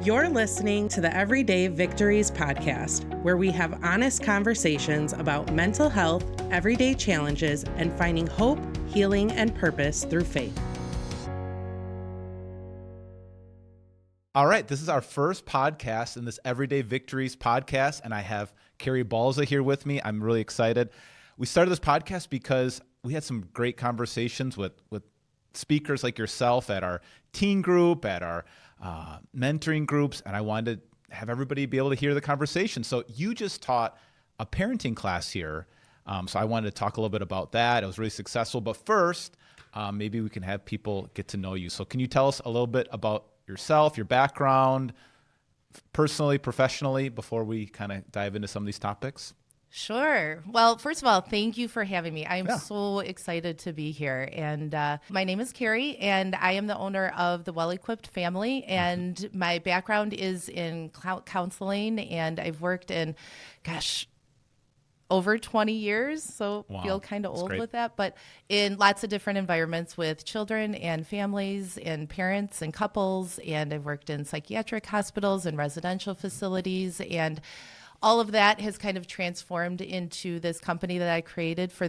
You're listening to the Everyday Victories Podcast, where we have honest conversations about mental health, everyday challenges, and finding hope, healing, and purpose through faith. All right, this is our first podcast in this Everyday Victories podcast, and I have Karrie Balza here with me. I'm really excited. We started this podcast because we had some great conversations with speakers like yourself at our teen group, at our mentoring groups, and I wanted to have everybody be able to hear the conversation. So you just taught a parenting class here, so I wanted to talk a little bit about that. It was really successful, but first, maybe we can have people get to know you. So can you tell us a little bit about yourself, your background, personally, professionally, before we kind of dive into some of these topics? Sure. Well, first of all, thank you for having me. I'm so excited to be here. And my name is Karrie, and I am the owner of the Well-Equipped Family. And my background is in counseling, and I've worked in, over 20 years. So feel kind of old with that, but in lots of different environments with children and families and parents and couples. And I've worked in psychiatric hospitals and residential facilities, and all of that has kind of transformed into this company that I created for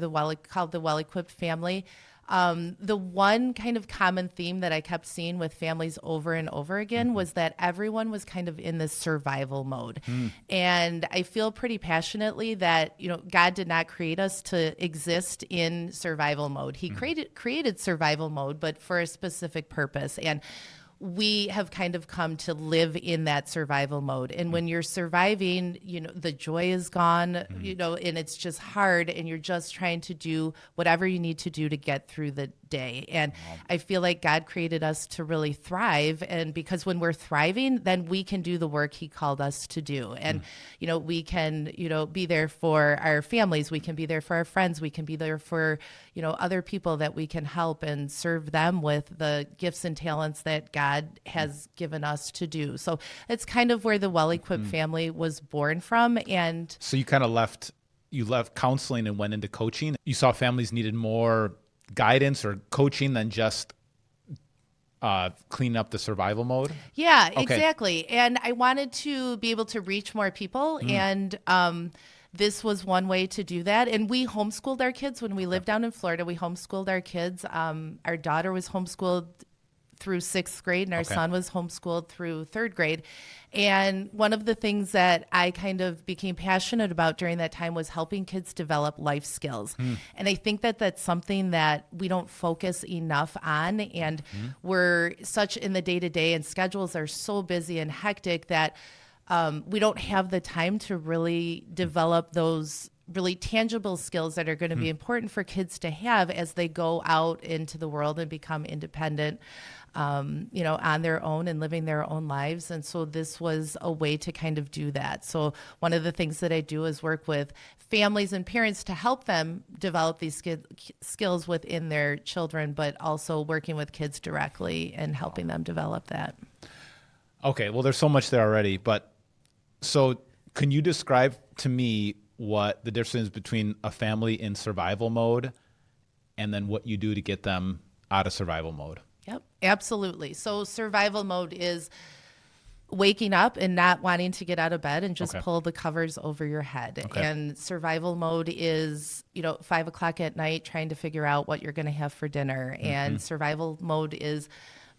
called the Well-Equipped Family. The one kind of common theme that I kept seeing with families over and over again was that everyone was kind of in this survival mode. And I feel pretty passionately that, God did not create us to exist in survival mode. He created survival mode, but for a specific purpose. And we have kind of come to live in that survival mode. And when you're surviving, the joy is gone, and it's just hard, and you're just trying to do whatever you need to do to get through the day. And I feel like God created us to really thrive. And because when we're thriving, then we can do the work He called us to do. And, we can, be there for our families. We can be there for our friends. We can be there for, other people that we can help and serve them with the gifts and talents that God has given us to do. So it's kind of where the Well-Equipped Family was born from. And so you kind of left counseling and went into coaching. You saw families needed more guidance or coaching than just cleaning up the survival mode? Yeah, exactly. And I wanted to be able to reach more people, and this was one way to do that. And we homeschooled our kids when we lived down in Florida. We homeschooled our kids. Our daughter was homeschooled through 6th grade, and our son was homeschooled through 3rd grade. And one of the things that I kind of became passionate about during that time was helping kids develop life skills. And I think that that's something that we don't focus enough on. And we're such in the day-to-day, and schedules are so busy and hectic that we don't have the time to really develop those really tangible skills that are going to be important for kids to have as they go out into the world and become independent, on their own and living their own lives. And so this was a way to kind of do that. So one of the things that I do is work with families and parents to help them develop these skills within their children, but also working with kids directly and helping them develop that. Okay, well, there's so much there already, but so can you describe to me what the difference is between a family in survival mode and then what you do to get them out of survival mode? Yep, absolutely. So survival mode is waking up and not wanting to get out of bed and just pull the covers over your head. And survival mode is, 5 o'clock at night trying to figure out what you're going to have for dinner. And survival mode is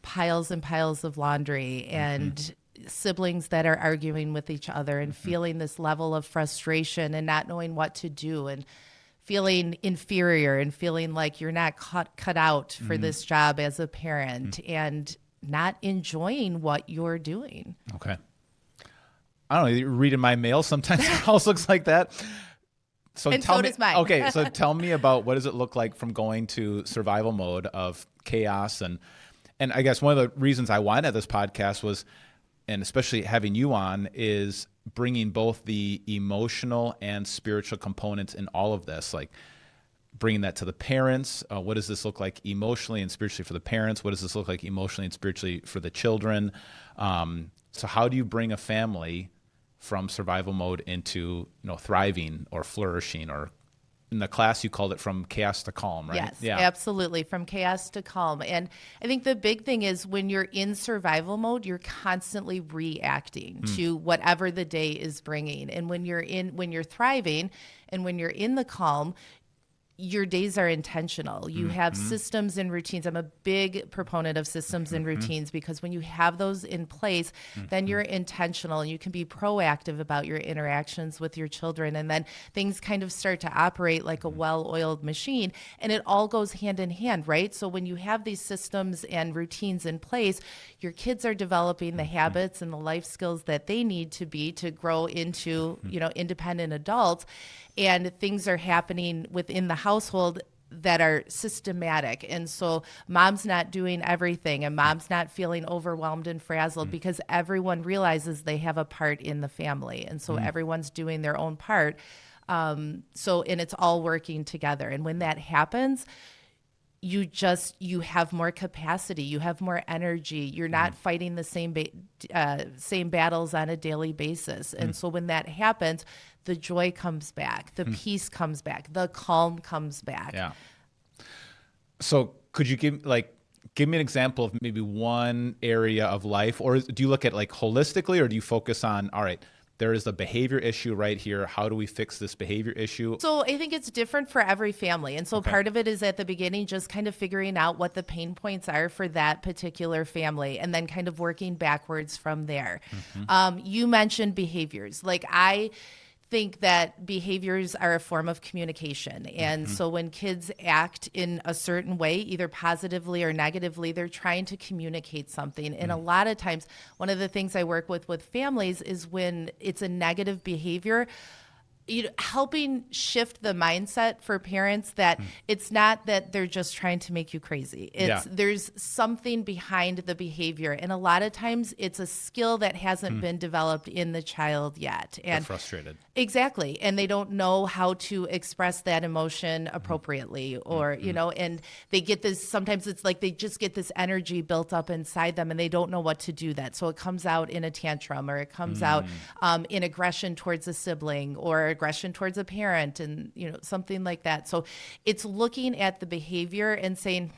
piles and piles of laundry and siblings that are arguing with each other and feeling this level of frustration and not knowing what to do and feeling inferior and feeling like you're not cut out for this job as a parent and not enjoying what you're doing. Okay. I don't know, you're reading my mail sometimes. Your house looks like that. So does mine. Okay, so tell me about what does it look like from going to survival mode of chaos. And I guess one of the reasons I wanted this podcast was, and especially having you on, is bringing both the emotional and spiritual components in all of this, like bringing that to the parents. What does this look like emotionally and spiritually for the parents? What does this look like emotionally and spiritually for the children? So how do you bring a family from survival mode into, thriving or flourishing or in the class you called it From Chaos to Calm, right? Yes, absolutely. From chaos to calm. And I think the big thing is when you're in survival mode, you're constantly reacting to whatever the day is bringing. And when you're thriving and when you're in the calm, your days are intentional. You have systems and routines. I'm a big proponent of systems and routines because when you have those in place, then you're intentional and you can be proactive about your interactions with your children. And then things kind of start to operate like a well-oiled machine, and it all goes hand in hand, right? So when you have these systems and routines in place, your kids are developing the habits and the life skills that they need to be to grow into, independent adults. And things are happening within the household that are systematic. And so mom's not doing everything and mom's not feeling overwhelmed and frazzled because everyone realizes they have a part in the family. And so everyone's doing their own part. And it's all working together. And when that happens, you have more capacity, you have more energy, you're not fighting the same battles on a daily basis. And so when that happens, the joy comes back, the peace comes back, the calm comes back. Yeah. So could you give me an example of maybe one area of life, or do you look at like holistically, or do you focus on, all right, there is a behavior issue right here. How do we fix this behavior issue? So I think it's different for every family. And so part of it is at the beginning, just kind of figuring out what the pain points are for that particular family and then kind of working backwards from there. You mentioned behaviors. Like I think that behaviors are a form of communication. And so when kids act in a certain way, either positively or negatively, they're trying to communicate something. And a lot of times, one of the things I work with families is when it's a negative behavior, helping shift the mindset for parents that it's not that they're just trying to make you crazy. There's something behind the behavior. And a lot of times it's a skill that hasn't been developed in the child yet. And they're frustrated. Exactly. And they don't know how to express that emotion appropriately or, and they get this, sometimes it's like they just get this energy built up inside them and they don't know what to do that. So it comes out in a tantrum or it comes out in aggression towards a sibling or aggression towards a parent and, something like that. So it's looking at the behavior and saying,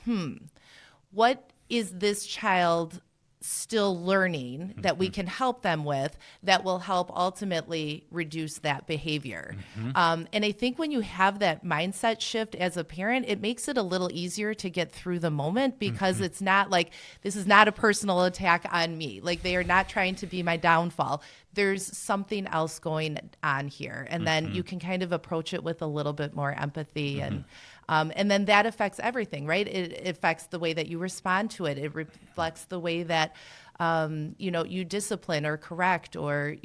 what is this child still learning that we can help them with that will help ultimately reduce that behavior. And I think when you have that mindset shift as a parent, it makes it a little easier to get through the moment because it's not like, this is not a personal attack on me. Like they are not trying to be my downfall. There's something else going on here. And then you can kind of approach it with a little bit more empathy and then that affects everything, right? It affects the way that you respond to it. It reflects the way that, you discipline or correct or,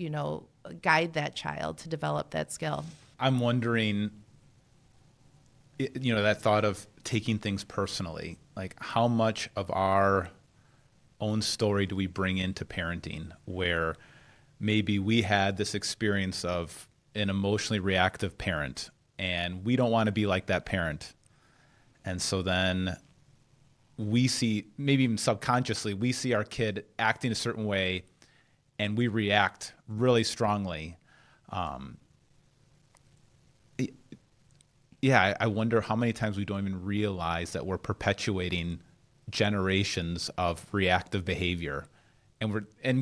guide that child to develop that skill. I'm wondering, that thought of taking things personally, like how much of our own story do we bring into parenting where maybe we had this experience of an emotionally reactive parent and we don't want to be like that parent. And so then we see, maybe even subconsciously, we see our kid acting a certain way and we react really strongly. I wonder how many times we don't even realize that we're perpetuating generations of reactive behavior. And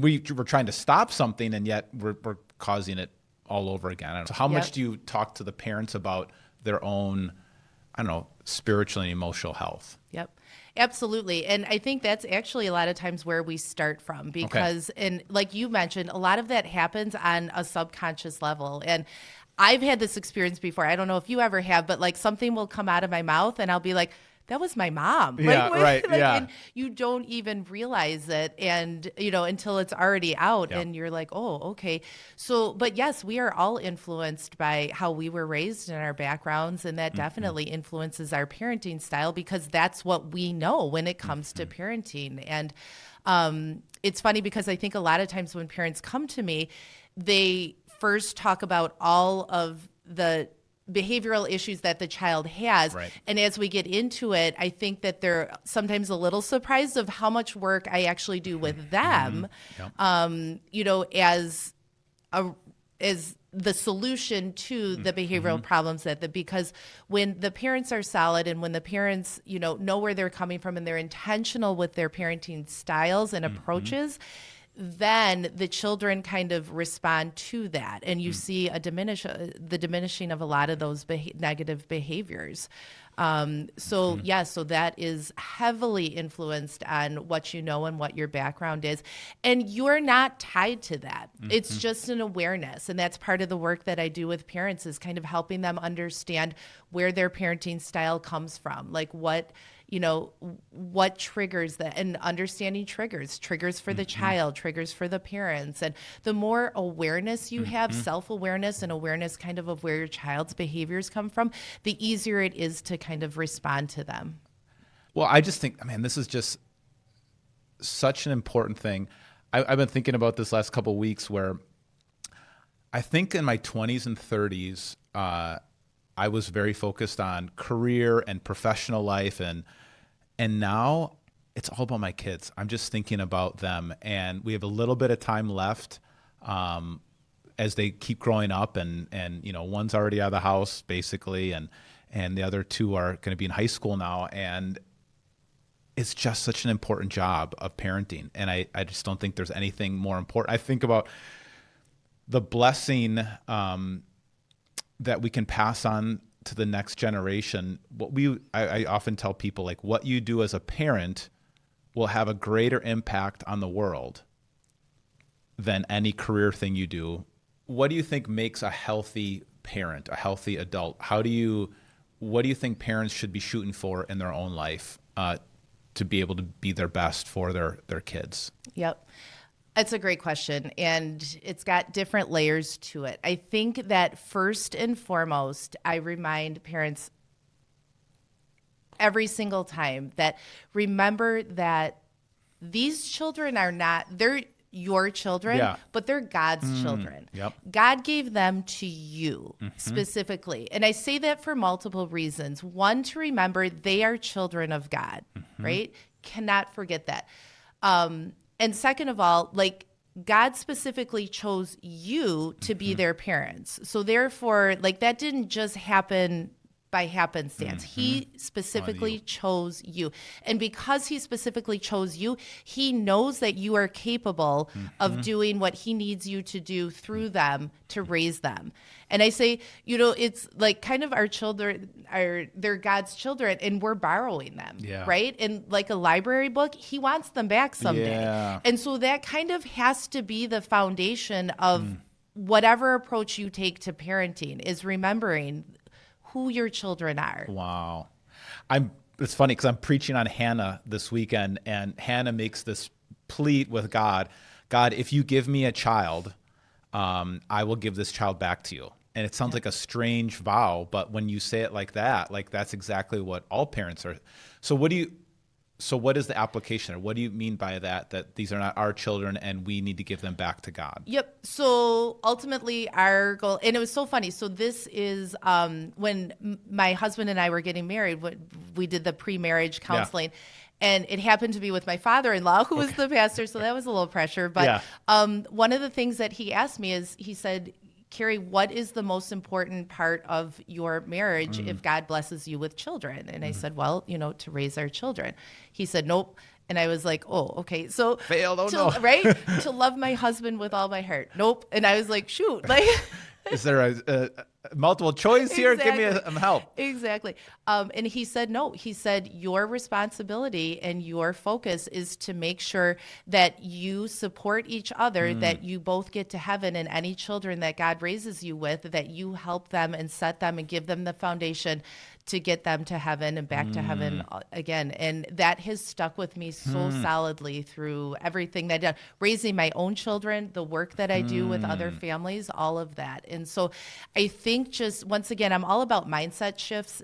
we're trying to stop something, and yet we're causing it all over again. So how much do you talk to the parents about their own, spiritual and emotional health? Yep, absolutely. And I think that's actually a lot of times where we start from because, and like you mentioned, a lot of that happens on a subconscious level. And I've had this experience before. I don't know if you ever have, but like something will come out of my mouth and I'll be like, that was my mom. And you don't even realize it and, until it's already out and you're like, oh, okay. So, but yes, we are all influenced by how we were raised and our backgrounds. And that definitely influences our parenting style because that's what we know when it comes to parenting. And it's funny because I think a lot of times when parents come to me, they first talk about all of the behavioral issues that the child has. Right. And as we get into it, I think that they're sometimes a little surprised of how much work I actually do with them, as a is the solution to the behavioral problems because when the parents are solid and when the parents, know where they're coming from and they're intentional with their parenting styles and approaches, then the children kind of respond to that. And you see the diminishing of a lot of those negative behaviors. So that is heavily influenced on what you know and what your background is. And you're not tied to that. It's just an awareness. And that's part of the work that I do with parents is kind of helping them understand where their parenting style comes from, like what triggers that, and understanding triggers for the child, triggers for the parents. And the more awareness you have, self-awareness and awareness kind of where your child's behaviors come from, the easier it is to kind of respond to them. Well, I just think, man, this is just such an important thing. I've been thinking about this last couple of weeks where I think in my 20s and 30s, I was very focused on career and professional life, and now it's all about my kids. I'm just thinking about them, and we have a little bit of time left as they keep growing up, and one's already out of the house basically, and the other two are going to be in high school now, and it's just such an important job of parenting, and I just don't think there's anything more important. I think about the blessing that we can pass on to the next generation. I often tell people, like, what you do as a parent will have a greater impact on the world than any career thing you do. What do you think makes a healthy parent, a healthy adult? What do you think parents should be shooting for in their own life to be able to be their best for their kids? Yep. That's a great question, and it's got different layers to it. I think that first and foremost, I remind parents every single time that remember that these children they're your children, but they're God's children. Yep. God gave them to you specifically. And I say that for multiple reasons. One, to remember they are children of God, right? Cannot forget that. And second of all, like, God specifically chose you to be their parents. So therefore, like, that didn't just happen by happenstance. He specifically chose you. And because he specifically chose you, he knows that you are capable of doing what he needs you to do through them to raise them. And I say, it's like kind of our children they're God's children, and we're borrowing them, right? And like a library book, he wants them back someday. Yeah. And so that kind of has to be the foundation of whatever approach you take to parenting, is remembering who your children are. Wow. It's funny because I'm preaching on Hannah this weekend, and Hannah makes this plea with God. God, if you give me a child, I will give this child back to you. And it sounds like a strange vow, but when you say it like that, like, that's exactly what all parents are. So what is the application? What do you mean by that these are not our children and we need to give them back to God? Yep. So ultimately our goal, and it was so funny. So this is when my husband and I were getting married, we did the pre-marriage counseling. And it happened to be with my father-in-law, who was the pastor, so that was a little pressure. But one of the things that he asked me is, he said, Karrie, what is the most important part of your marriage if God blesses you with children? And I said, well, to raise our children. He said, nope. And I was like, oh, okay. So failed, no. Right? To love my husband with all my heart. Nope. And I was like, shoot. Like, is there a multiple choice here? Exactly. Give me some help. Exactly. And he said, no. He said, your responsibility and your focus is to make sure that you support each other, that you both get to heaven, and any children that God raises you with, that you help them and set them and give them the foundation to get them to heaven and back to heaven again. And that has stuck with me so solidly through everything that I did. Raising my own children, the work that I do with other families, all of that. And so I think, just once again, I'm all about mindset shifts,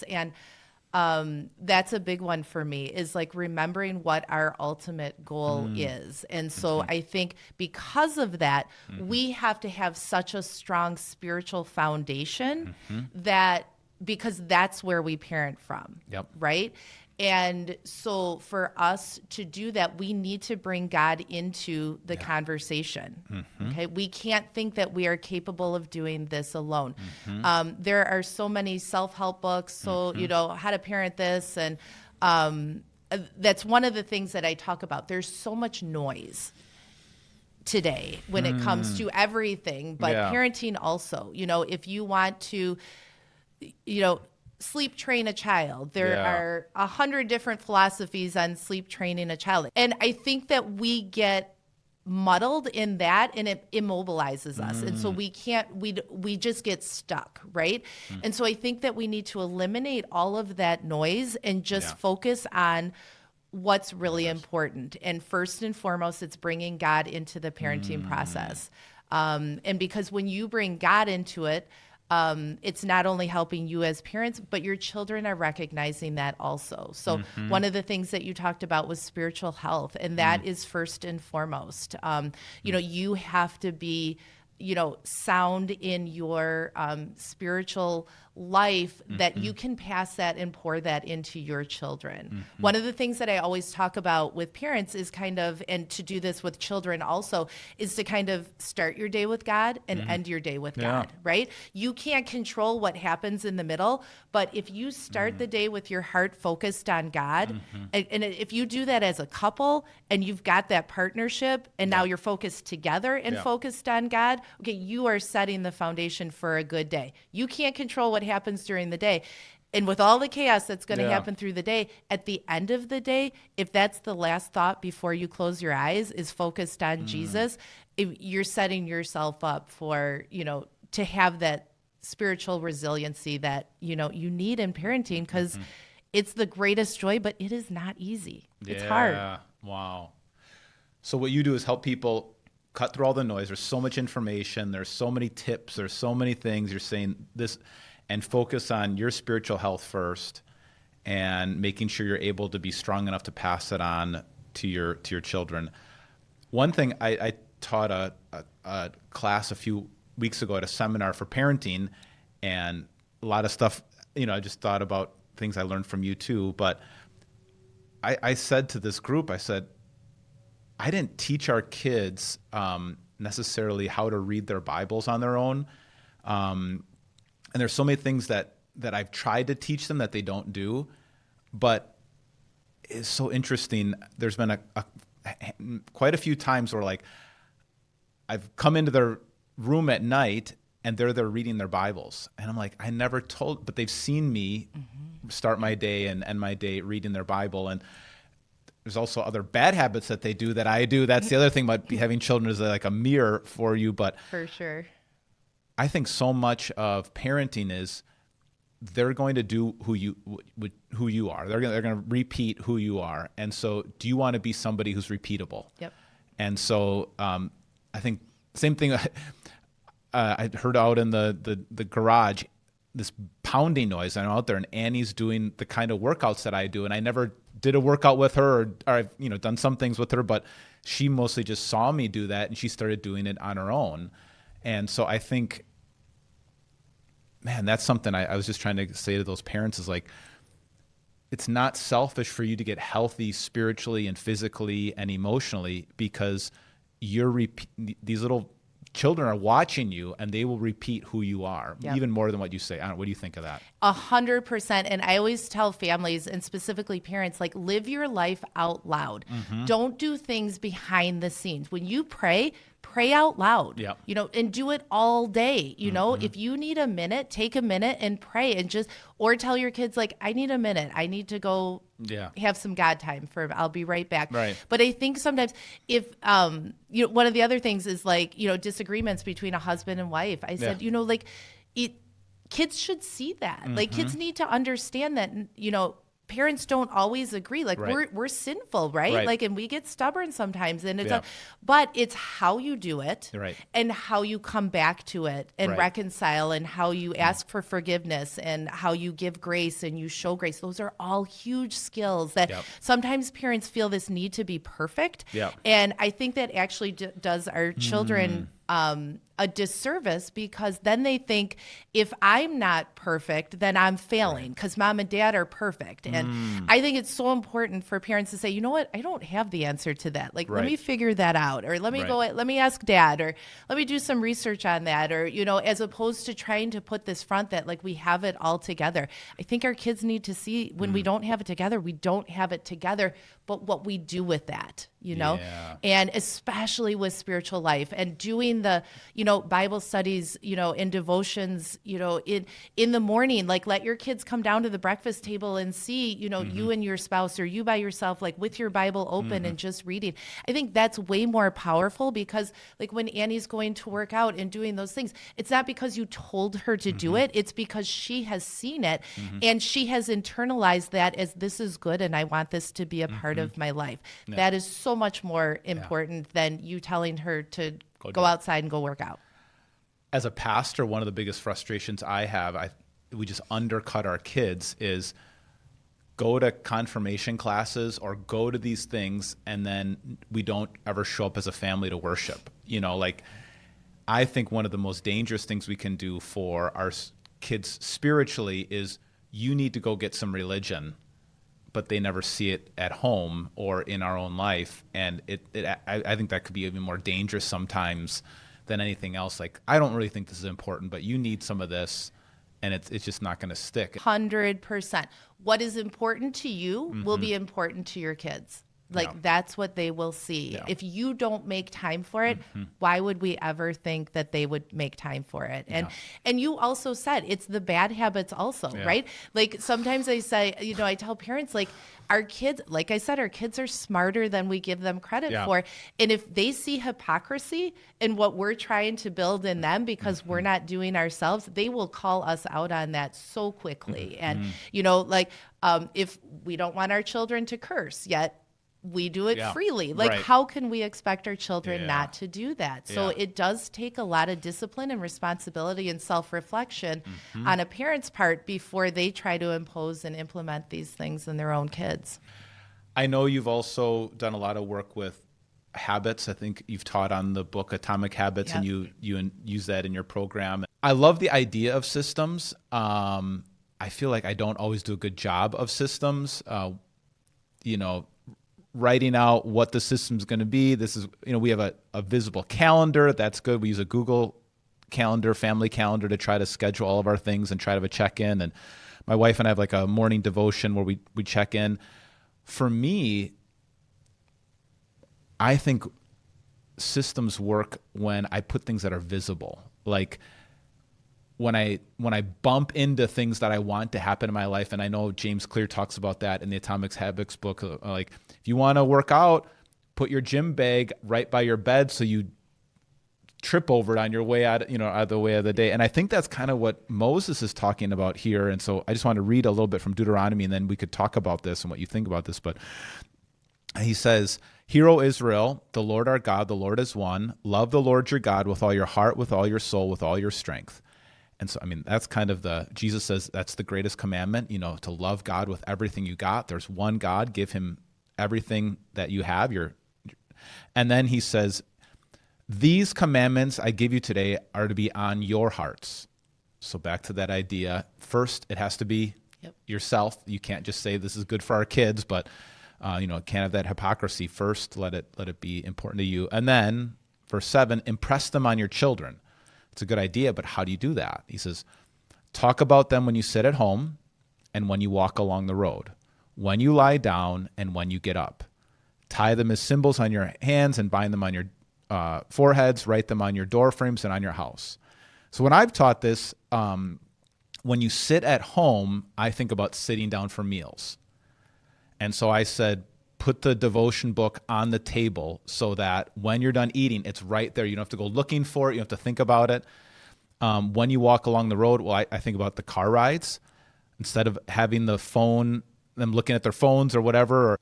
and that's a big one for me, is like remembering what our ultimate goal is. And so I think because of that, we have to have such a strong spiritual foundation because that's where we parent from, right? And so for us to do that, we need to bring God into the conversation. Okay, we can't think that we are capable of doing this alone. There are so many self-help books, so how to parent this, and that's one of the things that I talk about. There's so much noise today when it comes to everything, but parenting also. If you want to, sleep train a child. There are 100 different philosophies on sleep training a child. And I think that we get muddled in that, and it immobilizes us. And so we just get stuck, right? And so I think that we need to eliminate all of that noise and just focus on what's really important. And first and foremost, it's bringing God into the parenting process. And because when you bring God into it, it's not only helping you as parents, but your children are recognizing that also. So one of the things that you talked about was spiritual health, and that is first and foremost. You have to be, sound in your spiritual life, that you can pass that and pour that into your children. One of the things that I always talk about with parents is and to do this with children also, is to kind of start your day with God and end your day with God, right? You can't control what happens in the middle, but if you start the day with your heart focused on God, and if you do that as a couple and you've got that partnership and now you're focused together and focused on God, okay, you are setting the foundation for a good day. You can't control what happens during the day. And with all the chaos that's going to happen through the day, at the end of the day, if that's the last thought before you close your eyes is focused on Jesus, you're setting yourself up for, to have that spiritual resiliency that, you need in parenting, because it's the greatest joy, but it is not easy. It's hard. Wow. So what you do is help people cut through all the noise. There's so much information. There's so many tips. There's so many things. You're saying this, and focus on your spiritual health first, and making sure you're able to be strong enough to pass it on to your children. One thing I taught a class a few weeks ago at a seminar for parenting, and a lot of stuff, I just thought about things I learned from you too. But I said to this group, I said, I didn't teach our kids necessarily how to read their Bibles on their own. And there's so many things that I've tried to teach them that they don't do. But it's so interesting. There's been quite a few times where I've come into their room at night and they're there reading their Bibles. And I'm like, I never told, but they've seen me start my day and end my day reading their Bible. And there's also other bad habits that they do that I do. That's the other thing about having children, is like a mirror for you. But for sure, I think so much of parenting is they're going to do who you are. They're going to repeat who you are. And so do you want to be somebody who's repeatable? Yep. And so I think same thing I heard out in the garage, this pounding noise. I'm out there and Annie's doing the kind of workouts that I do. And I never did a workout with her, or I've done some things with her, but she mostly just saw me do that and she started doing it on her own. And so I think, man, that's something I was just trying to say to those parents, is like, it's not selfish for you to get healthy spiritually and physically and emotionally, because these little children are watching you and they will repeat who you are, even more than what you say. I don't know, what do you think of that? 100%. And I always tell families, and specifically parents, live your life out loud. Don't do things behind the scenes. When you pray out loud, and do it all day. If you need a minute, take a minute and pray, and or tell your kids, I need a minute. I need to go have some God time I'll be right back. Right. But I think sometimes if, one of the other things is disagreements between a husband and wife. I said, kids should see that. Kids need to understand that, parents don't always agree. We're sinful, right? And we get stubborn sometimes, and it's but it's how you do it, and how you come back to it and reconcile, and how you ask for forgiveness, and how you give grace and you show grace. Those are all huge skills that sometimes parents feel this need to be perfect. And I think that actually does our children a disservice, because then they think if I'm not perfect, then I'm failing because mom and dad are perfect. And I think it's so important for parents to say, you know what, I don't have the answer to that. Like, let me figure that out, or let me let me ask dad, or let me do some research on that, or, as opposed to trying to put this front that like we have it all together. I think our kids need to see when we don't have it together, we don't have it together, but what we do with that, and especially with spiritual life and doing the, Bible studies, and devotions, in the morning, like let your kids come down to the breakfast table and see, you and your spouse, or you by yourself, like with your Bible open and just reading. I think that's way more powerful, because like when Annie's going to work out and doing those things, it's not because you told her to do it. It's because she has seen it and she has internalized that as this is good and I want this to be a part of my life. Yeah. That is so much more important than you telling her to go outside and go work out. As a pastor, one of the biggest frustrations I have, we just undercut our kids, is go to confirmation classes or go to these things, and then we don't ever show up as a family to worship. I think one of the most dangerous things we can do for our kids spiritually is you need to go get some religion, but they never see it at home or in our own life. And I think that could be even more dangerous sometimes than anything else. Like, I don't really think this is important, but you need some of this, and it's just not going to stick. 100%. What is important to you will be important to your kids. Like, that's what they will see. Yeah. If you don't make time for it, why would we ever think that they would make time for it? And you also said it's the bad habits also, right? Like, sometimes I say, I tell parents, like, our kids, like I said, our kids are smarter than we give them credit for. And if they see hypocrisy in what we're trying to build in them because we're not doing ourselves, they will call us out on that so quickly. And, if we don't want our children to curse, yet we do it freely. Like, how can we expect our children not to do that? So it does take a lot of discipline and responsibility and self-reflection on a parent's part before they try to impose and implement these things in their own kids. I know you've also done a lot of work with habits. I think you've taught on the book Atomic Habits, and you use that in your program. I love the idea of systems. I feel like I don't always do a good job of systems. Writing out what the system's going to be. This is, we have a visible calendar. That's good. We use a Google calendar, family calendar, to try to schedule all of our things and try to have a check-in. And my wife and I have like a morning devotion where we check in. For me, I think systems work when I put things that are visible. Like, when I bump into things that I want to happen in my life, and I know James Clear talks about that in the Atomic Habits book, like, if you want to work out, put your gym bag right by your bed so you trip over it on your way out, out of the way of the day. And I think that's kind of what Moses is talking about here. And so I just want to read a little bit from Deuteronomy, and then we could talk about this and what you think about this. But he says, "Hear, O Israel, the Lord our God, the Lord is one. Love the Lord your God with all your heart, with all your soul, with all your strength." And so, that's kind of Jesus says that's the greatest commandment, to love God with everything you got. There's one God, give him everything that you have. And then he says, "These commandments I give you today are to be on your hearts." So back to that idea. First, it has to be yourself. You can't just say this is good for our kids, but can't have that hypocrisy. First, let it be important to you. And then, verse 7, impress them on your children. It's a good idea, but how do you do that? He says, talk about them when you sit at home and when you walk along the road, when you lie down and when you get up. Tie them as symbols on your hands and bind them on your foreheads, write them on your door frames and on your house. So when I've taught this, when you sit at home, I think about sitting down for meals. And so I said, put the devotion book on the table so that when you're done eating, it's right there. You don't have to go looking for it. You don't have to think about it. When you walk along the road, I think about the car rides. Instead of having them looking at their phones or whatever.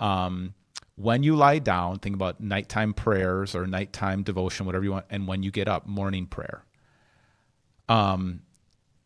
When you lie down, think about nighttime prayers or nighttime devotion, whatever you want. And when you get up, morning prayer. I don't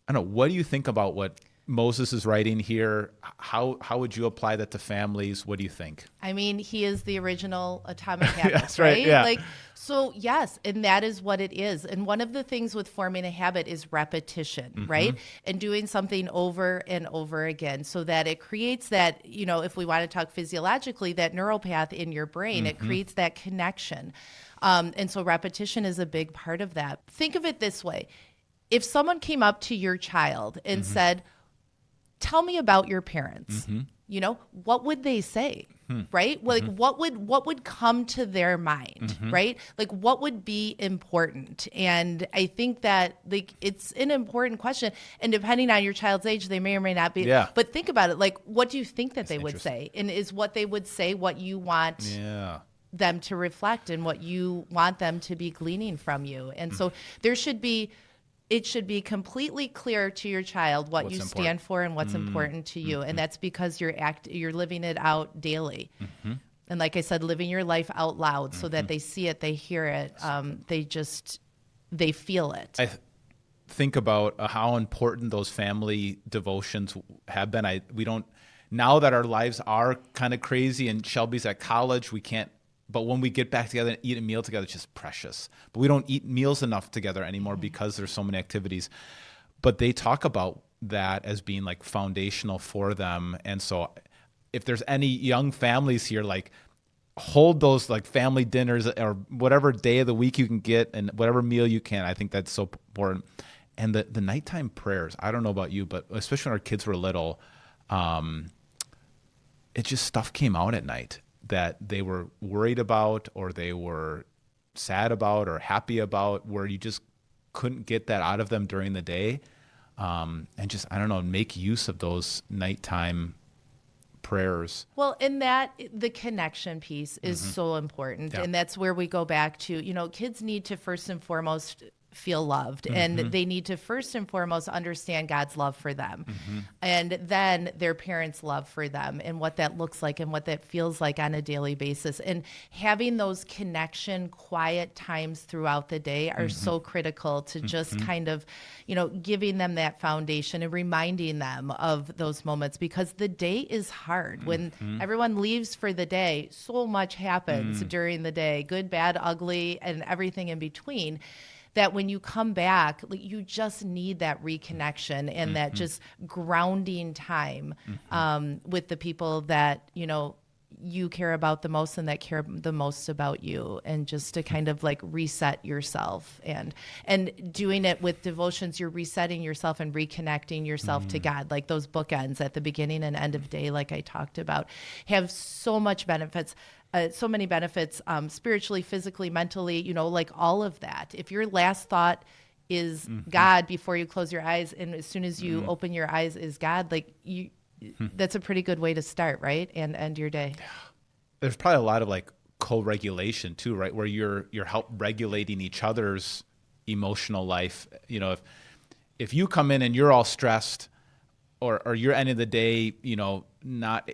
know. What do you think about what Moses is writing here. How would you apply that to families? What do you think? I mean, he is the original atomic habit, That's right? Yeah. So yes, and that is what it is. And one of the things with forming a habit is repetition, right? And doing something over and over again so that it creates that, if we want to talk physiologically, that neural path in your brain, it creates that connection. And so repetition is a big part of that. Think of it this way. If someone came up to your child and said, tell me about your parents, what would they say? Right? Well, what would come to their mind, right? Like what would be important? And I think that it's an important question. And depending on your child's age, they may or may not be. Yeah. But think about it. Like, what do you think that they would say? And is what they would say what you want them to reflect and what you want them to be gleaning from you? And so it should be completely clear to your child what you stand for and what's important to you. And that's because you're living it out daily. And like I said, living your life out loud so that they see it, they hear it, they feel it. I think about how important those family devotions have been. Now that our lives are kind of crazy and Shelby's at college, we can't. But when we get back together and eat a meal together, it's just precious. But we don't eat meals enough together anymore because there's so many activities. But they talk about that as being like foundational for them. And so if there's any young families here, like hold those like family dinners or whatever day of the week you can get and whatever meal you can. I think that's so important. And the nighttime prayers, I don't know about you, but especially when our kids were little, it just stuff came out at night that they were worried about or they were sad about or happy about, where you just couldn't get that out of them during the day. And just, I don't know, make use of those nighttime prayers. Well, in that, the connection piece is so important. Yeah. And that's where we go back to, kids need to first and foremost feel loved, and they need to first and foremost understand God's love for them, and then their parents' love for them and what that looks like and what that feels like on a daily basis. And having those connection, quiet times throughout the day are so critical to just kind of, giving them that foundation and reminding them of those moments, because the day is hard. When everyone leaves for the day, so much happens during the day, good, bad, ugly, and everything in between, that when you come back, you just need that reconnection and that just grounding time with the people that, you care about the most and that care the most about you, and just to kind of like reset yourself. And doing it with devotions, you're resetting yourself and reconnecting yourself to God. Like those bookends at the beginning and end of day, like I talked about, have so much benefits. So many benefits, spiritually, physically, mentally, like all of that. If your last thought is God before you close your eyes, and as soon as you open your eyes is God, like that's a pretty good way to start, right? And end your day. There's probably a lot of like co-regulation too, right? Where you're help regulating each other's emotional life. If you come in and you're all stressed, or you're ending the day, not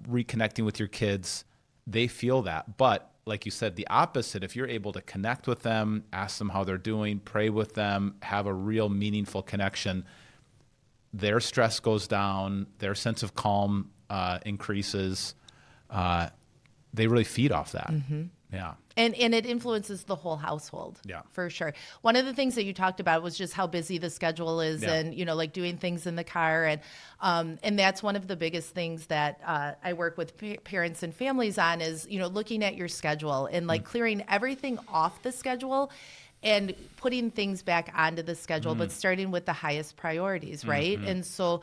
reconnecting with your kids, they feel that. But like you said, the opposite, if you're able to connect with them, ask them how they're doing, pray with them, have a real meaningful connection, their stress goes down, their sense of calm increases. They really feed off that. Yeah. And it influences the whole household. Yeah, for sure. One of the things that you talked about was just how busy the schedule is, and like doing things in the car, and that's one of the biggest things that I work with parents and families on is looking at your schedule and like clearing everything off the schedule and putting things back onto the schedule, but starting with the highest priorities, right? And so,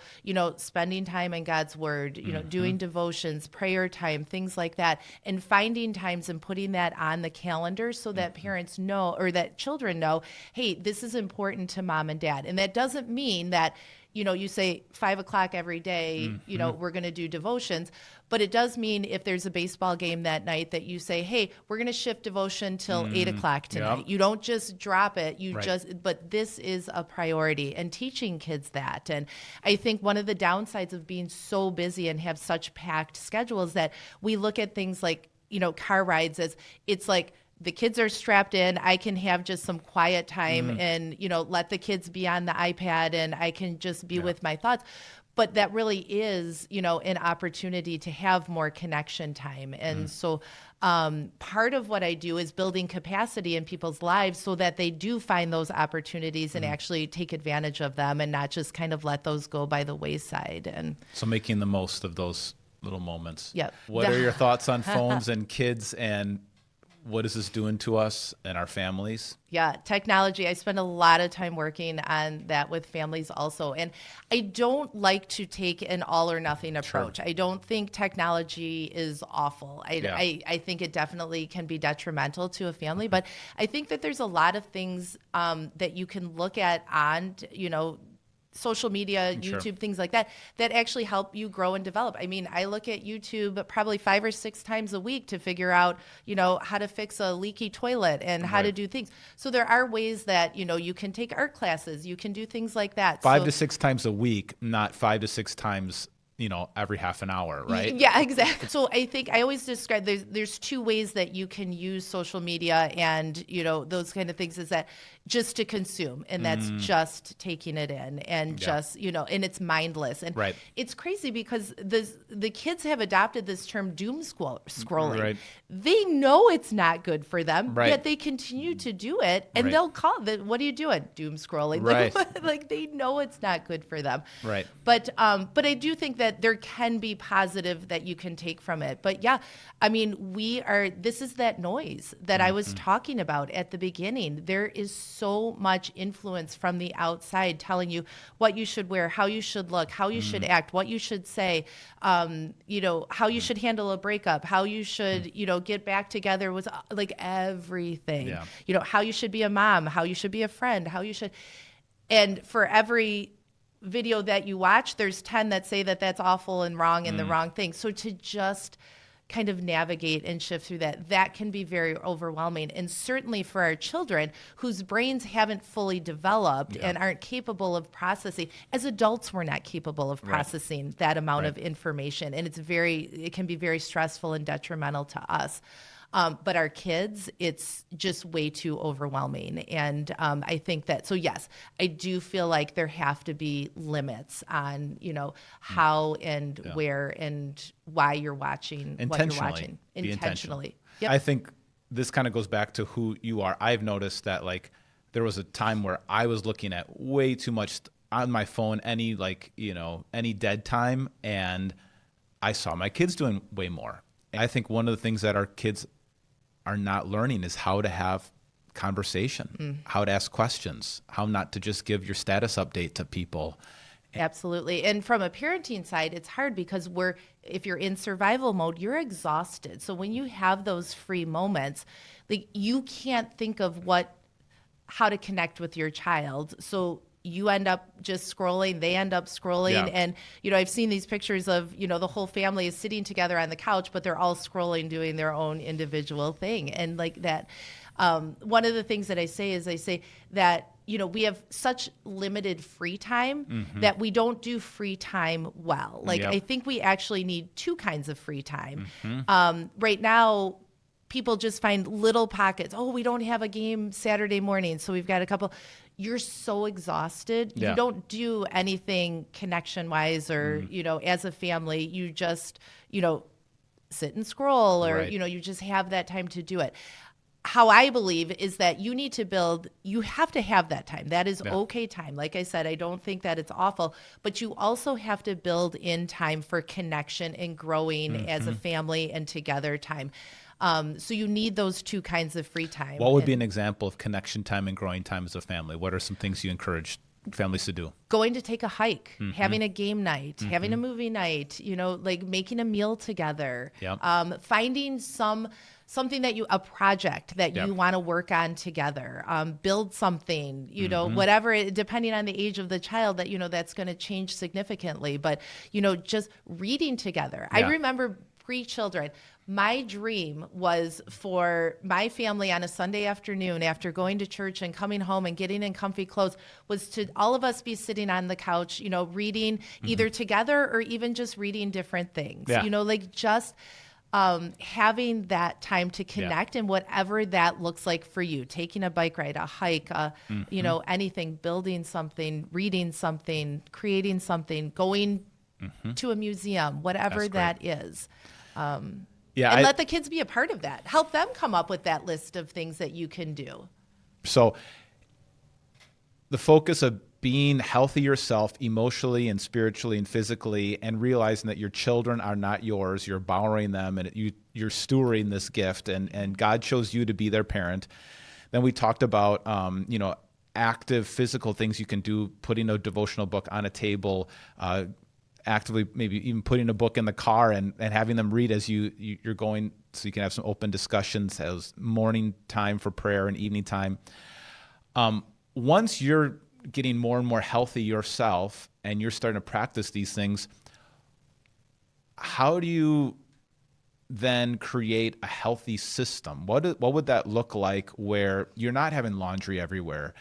spending time in God's word, doing devotions, prayer time, things like that, and finding times and putting that on the calendar so that parents know, or that children know, hey, this is important to mom and dad. And that doesn't mean that, you say 5 o'clock every day, we're going to do devotions. But it does mean if there's a baseball game that night that you say, hey, we're going to shift devotion till 8 o'clock tonight. Yep. You don't just drop it. But this is a priority, and teaching kids that. And I think one of the downsides of being so busy and have such packed schedules that we look at things like, car rides as it's like, the kids are strapped in, I can have just some quiet time and, let the kids be on the iPad and I can just be with my thoughts. but that really is, an opportunity to have more connection time. And so part of what I do is building capacity in people's lives so that they do find those opportunities and actually take advantage of them and not just kind of let those go by the wayside. And so making the most of those little moments. Yep. What are your thoughts on phones and kids, and what is this doing to us and our families? Yeah, technology. I spend a lot of time working on that with families also. And I don't like to take an all or nothing approach. Sure. I don't think technology is awful. I think it definitely can be detrimental to a family. But I think that there's a lot of things that you can look at on, social media, YouTube, sure, things like that actually help you grow and develop. I mean, I look at YouTube probably 5 or 6 times a week to figure out, how to fix a leaky toilet and how to do things. So there are ways that, you can take art classes, you can do things like that. 5 to 6 times a week, not 5 to 6 times every half an hour, right? Yeah, exactly. So I think I always describe there's 2 ways that you can use social media and, those kind of things, is that just to consume, and that's just taking it in and just, and it's mindless. And right. It's crazy because the kids have adopted this term doom scrolling. Right. They know it's not good for them, right, yet they continue to do it, and right, they'll call it, what are you doing? Doom scrolling. Right. Like they know it's not good for them. Right. But I do think that there can be positive that you can take from it. But yeah, I mean, this is that noise that I was talking about at the beginning. There is so much influence from the outside telling you what you should wear, how you should look, how you should act, what you should say, how you should handle a breakup, how you should, get back together with like everything, how you should be a mom, how you should be a friend, and for every video that you watch, there's 10 that say that that's awful and wrong and the wrong thing. So to just kind of navigate and shift through that can be very overwhelming. And certainly for our children whose brains haven't fully developed and aren't capable of processing. As adults, we're not capable of processing that amount of information. And it can be very stressful and detrimental to us. But our kids, it's just way too overwhelming. And I think that, so yes, I do feel like there have to be limits on, how and where and why you're watching what you're watching. Intentionally. Yep. I think this kind of goes back to who you are. I've noticed that there was a time where I was looking at way too much on my phone, any dead time, and I saw my kids doing way more. I think one of the things that our kids are not learning is how to have conversation, how to ask questions, how not to just give your status update to people. Absolutely. And from a parenting side, it's hard because if you're in survival mode, you're exhausted. So when you have those free moments, you can't think of how to connect with your child. So you end up just scrolling, they end up scrolling. Yeah. And, I've seen these pictures of, the whole family is sitting together on the couch, but they're all scrolling, doing their own individual thing. And like that, one of the things that I say that, we have such limited free time that we don't do free time well. I think we actually need 2 kinds of free time. Right now, people just find little pockets. Oh, we don't have a game Saturday morning, so we've got a couple. You're so exhausted. Yeah. You don't do anything connection-wise or, as a family. You just, sit and scroll or, right, you just have that time to do it. How I believe is that you have to have that time. That is okay time. Like I said, I don't think that it's awful, but you also have to build in time for connection and growing as a family and together time. So you need those 2 kinds of free time. What would be an example of connection time and growing time as a family? What are some things you encourage families to do? Going to take a hike, having a game night, having a movie night, making a meal together, finding something a project that you want to work on together, build something, whatever, depending on the age of the child that's going to change significantly. But, just reading together. Yeah. I remember pre-children, my dream was for my family on a Sunday afternoon after going to church and coming home and getting in comfy clothes was to all of us be sitting on the couch, reading either together or even just reading different things, just having that time to connect and whatever that looks like for you, taking a bike ride, a hike, anything, building something, reading something, creating something, going to a museum, whatever that is. And let the kids be a part of that. Help them come up with that list of things that you can do. So the focus of being healthy yourself emotionally and spiritually and physically, and realizing that your children are not yours, you're borrowing them, and you're stewarding this gift, and God chose you to be their parent. Then we talked about active physical things you can do, putting a devotional book on a table, actively maybe even putting a book in the car and having them read as you're going, so you can have some open discussions as morning time for prayer and evening time. Once you're getting more and more healthy yourself and you're starting to practice these things, how do you then create a healthy system? What would that look like where you're not having laundry everywhere?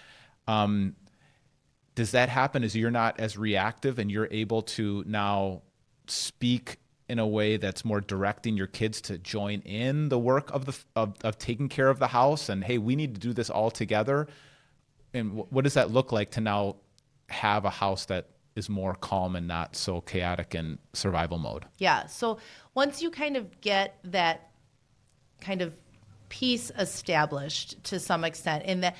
Does that happen as you're not as reactive and you're able to now speak in a way that's more directing your kids to join in the work of taking care of the house, and hey, we need to do this all together? And what does that look like to now have a house that is more calm and not so chaotic in survival mode? Yeah. So once you kind of get that kind of piece established to some extent, and that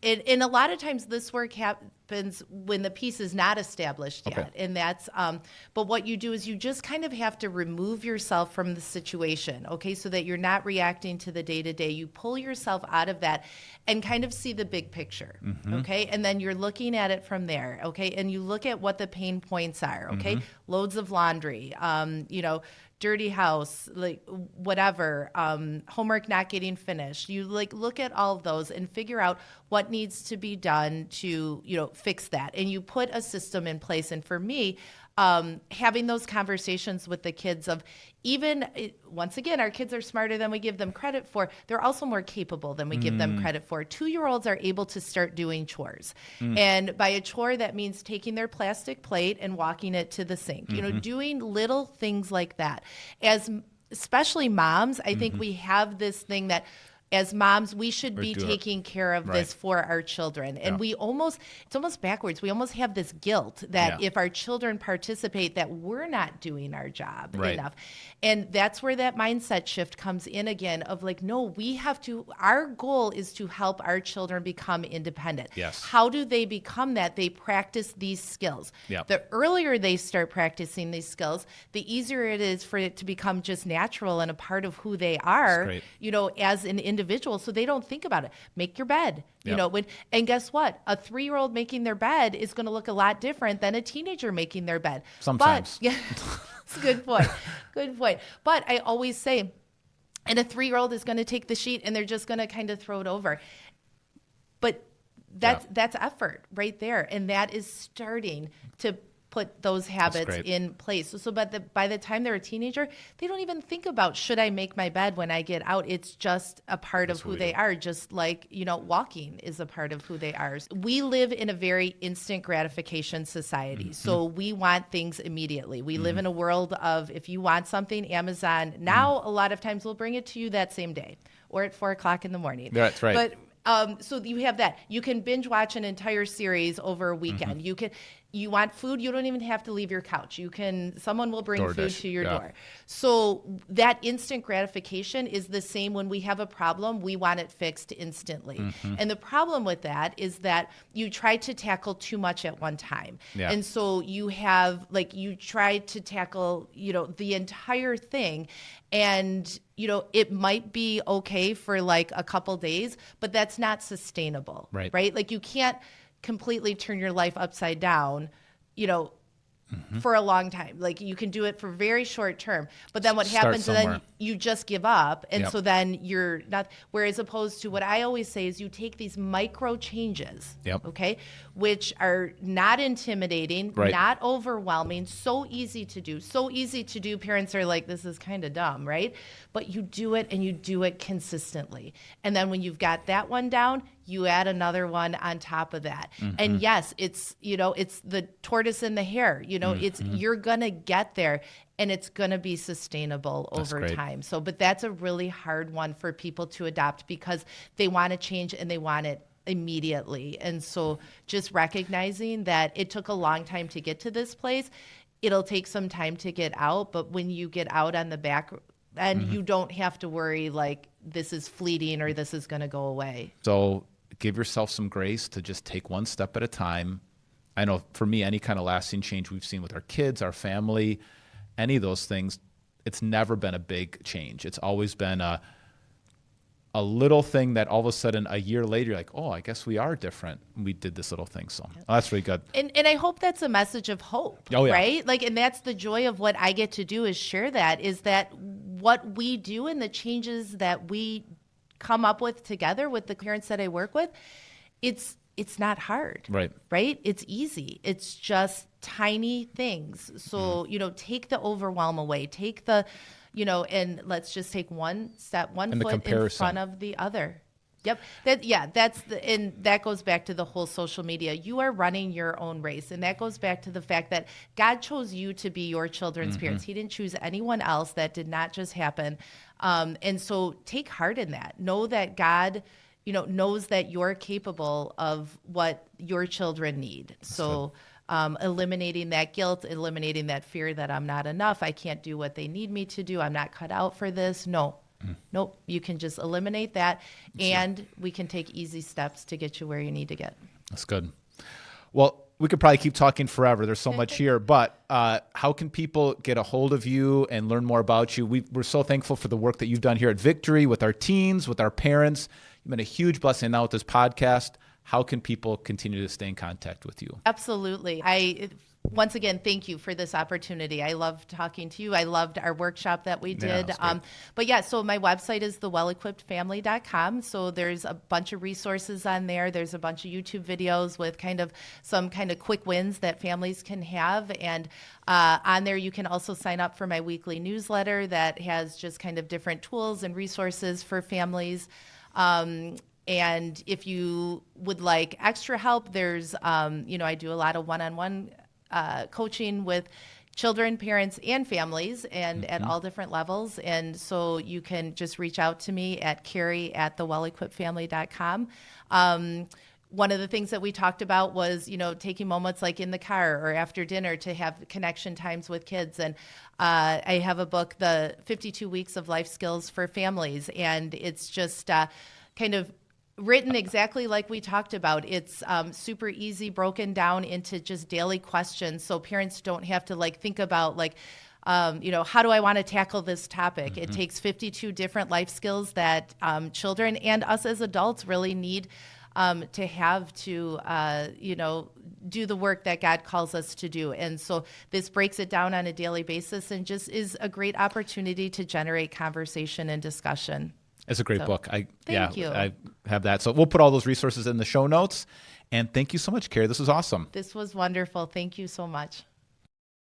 and a lot of times this work happens when the piece is not established yet. And that's, but what you do is you just kind of have to remove yourself from the situation, okay, so that you're not reacting to the day-to-day. You pull yourself out of that and kind of see the big picture, okay? And then you're looking at it from there, okay? And you look at what the pain points are, okay? Loads of laundry, dirty house, like whatever, homework not getting finished. You look at all of those and figure out what needs to be done to, fix that. And you put a system in place. And for me, having those conversations with the kids of once again, our kids are smarter than we give them credit for. They're also more capable than we give them credit for. 2-year-olds are able to start doing chores. And by a chore, that means taking their plastic plate and walking it to the sink, doing little things like that. Especially moms, I think we have this thing that as moms, we should be taking care of this for our children. And it's almost backwards. We almost have this guilt that if our children participate, that we're not doing our job enough. And that's where that mindset shift comes in again of no, our goal is to help our children become independent. Yes. How do they become that? They practice these skills. Yep. The earlier they start practicing these skills, the easier it is for it to become just natural and a part of who they are, as an individual, so they don't think about it. Make your bed. And guess what? A 3-year-old making their bed is going to look a lot different than a teenager making their bed. Sometimes. But, it's a good point. Good point. But I always say, and a 3-year-old is going to take the sheet and they're just going to kind of throw it over. But that's effort right there. And that is starting to put those habits in place. So by the time they're a teenager, they don't even think about, should I make my bed when I get out? It's just a part of who they are, just like, walking is a part of who they are. We live in a very instant gratification society. So we want things immediately. We live in a world of, if you want something, Amazon now a lot of times will bring it to you that same day or at 4:00 in the morning. That's right. But so you have that. You can binge watch an entire series over a weekend. You want food, you don't even have to leave your couch. Someone will bring food to your door. So that instant gratification is the same when we have a problem, we want it fixed instantly. And the problem with that is that you try to tackle too much at one time. Yeah. And so you have, you try to tackle, the entire thing, and it might be okay for a couple days, but that's not sustainable, right? You can't completely turn your life upside down, for a long time. You can do it for very short term, but then what happens, and then you just give up. And so then you're not, whereas opposed to what I always say is you take these micro changes, okay, which are not intimidating, not overwhelming, so easy to do. Parents are like, this is kind of dumb, right? But you do it, and you do it consistently. And then when you've got that one down, you add another one on top of that. And yes, it's, it's the tortoise and the hare, you're going to get there. and it's going to be sustainable over time. So, but that's a really hard one for people to adopt because they want to change and they want it immediately. And so just recognizing that it took a long time to get to this place, it'll take some time to get out, but when you get out on the back end, you don't have to worry like this is fleeting or this is going to go away. So give yourself some grace to just take one step at a time. I know for me, any kind of lasting change we've seen with our kids, our family, any of those things, it's never been a big change. It's always been a little thing that all of a sudden a year later, you're like, oh, I guess we are different. We did this little thing. So that's really good. And I hope that's a message of hope, right? Like, and that's the joy of what I get to do is share that, is that what we do and the changes that we come up with together with the parents that I work with, it's not hard, right? It's easy. It's just tiny things. So, take the overwhelm away, take the, and let's just take one step, one foot in front of the other. Yep. And that goes back to the whole social media. You are running your own race. And that goes back to the fact that God chose you to be your children's parents. He didn't choose anyone else. That did not just happen. And so take heart in that. Know that God, knows that you're capable of what your children need. So eliminating that guilt, eliminating that fear that I'm not enough, I can't do what they need me to do, I'm not cut out for this. Nope. You can just eliminate that, and we can take easy steps to get you where you need to get. That's good. Well, we could probably keep talking forever. There's so much here, but how can people get a hold of you and learn more about you? We're so thankful for the work that you've done here at Victory with our teens, with our parents. You've been a huge blessing now with this podcast. How can people continue to stay in contact with you? Absolutely. Once again, thank you for this opportunity. I loved talking to you. I loved our workshop that we did. So my website is thewellaequippedfamily.com. So there's a bunch of resources on there. There's a bunch of YouTube videos with some quick wins that families can have. And on there, you can also sign up for my weekly newsletter that has just different tools and resources for families. And if you would like extra help, there's, I do a lot of one-on-one coaching with children, parents, and families, and at all different levels. And so you can just reach out to me at Karrie@thewellaequippedfamily.com. One of the things that we talked about was, taking moments like in the car or after dinner to have connection times with kids. And I have a book, The 52 Weeks of Life Skills for Families, and it's just written exactly like we talked about. It's super easy, broken down into just daily questions, so parents don't have to think about how do I want to tackle this topic? It takes 52 different life skills that children and us as adults really need to have to, do the work that God calls us to do. And so this breaks it down on a daily basis and just is a great opportunity to generate conversation and discussion. It's a great book. Thank you. I have that. So we'll put all those resources in the show notes. And thank you so much, Karrie. This was awesome. This was wonderful. Thank you so much.